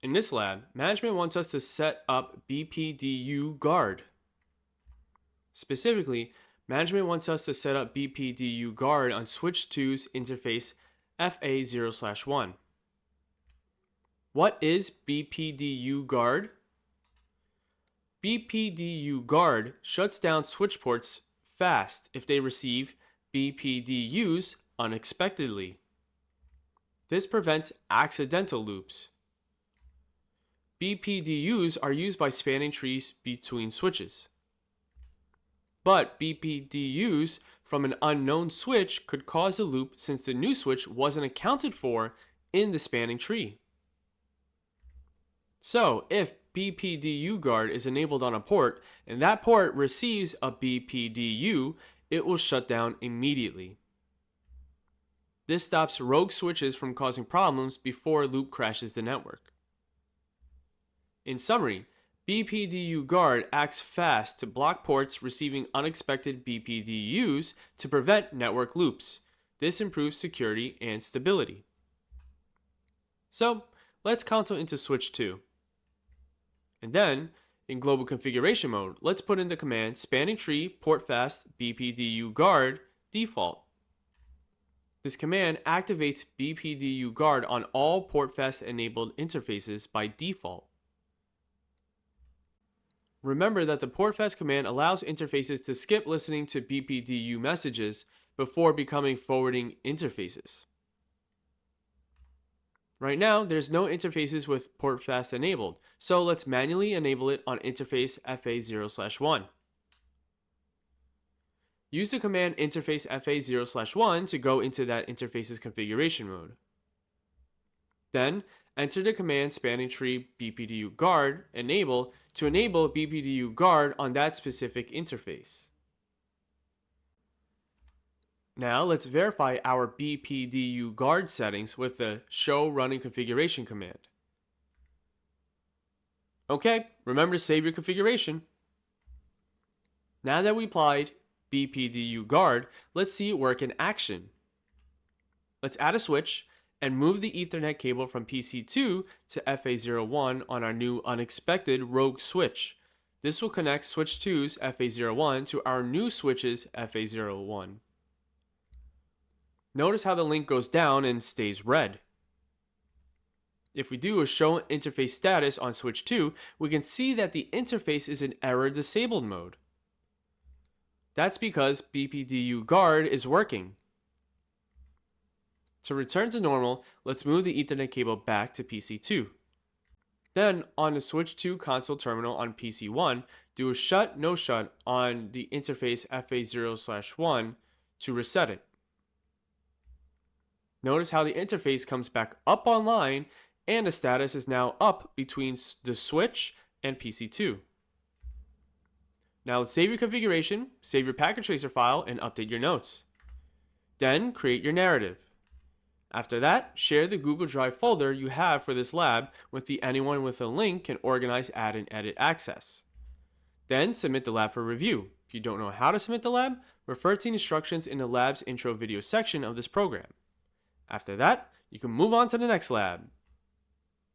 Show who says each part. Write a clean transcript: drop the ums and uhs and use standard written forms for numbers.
Speaker 1: In this lab, management wants us to set up BPDU Guard. Specifically, management wants us to set up BPDU Guard on switch 2's interface FA0/1. What is BPDU Guard? BPDU Guard shuts down switch ports fast if they receive BPDUs unexpectedly. This prevents accidental loops. BPDUs are used by spanning trees between switches. But BPDUs from an unknown switch could cause a loop since the new switch wasn't accounted for in the spanning tree. So, if BPDU Guard is enabled on a port and that port receives a BPDU, it will shut down immediately. This stops rogue switches from causing problems before a loop crashes the network. In summary, BPDU Guard acts fast to block ports receiving unexpected BPDUs to prevent network loops. This improves security and stability. So, let's console into switch 2. And then, in global configuration mode, let's put in the command spanning tree portfast BPDU Guard default. This command activates BPDU Guard on all portfast enabled interfaces by default. Remember that the portfast command allows interfaces to skip listening to BPDU messages before becoming forwarding interfaces. Right now, there's no interfaces with portfast enabled, so let's manually enable it on interface FA0/1. Use the command interface FA0/1 to go into that interface's configuration mode. Then, enter the command spanning tree BPDU Guard enable to enable BPDU Guard on that specific interface. Now let's verify our BPDU Guard settings with the show running configuration command. Okay, remember to save your configuration. Now that we applied BPDU Guard, let's see it work in action. Let's add a switch and move the Ethernet cable from PC2 to FA01 on our new unexpected rogue switch. This will connect switch 2's FA01 to our new switch's FA01. Notice how the link goes down and stays red. If we do a show interface status on switch 2, we can see that the interface is in error disabled mode. That's because BPDU Guard is working. To return to normal, let's move the Ethernet cable back to PC2. Then, on the switch 2 console terminal on PC1, do a shut no shut on the interface FA0/1 to reset it. Notice how the interface comes back up online and the status is now up between the switch and PC2. Now let's save your configuration, save your packet tracer file, and update your notes. Then create your narrative. After that, share the Google Drive folder you have for this lab with anyone with a link can organize, add, and edit access. Then submit the lab for review. If you don't know how to submit the lab, refer to the instructions in the lab's intro video section of this program. After that, you can move on to the next lab.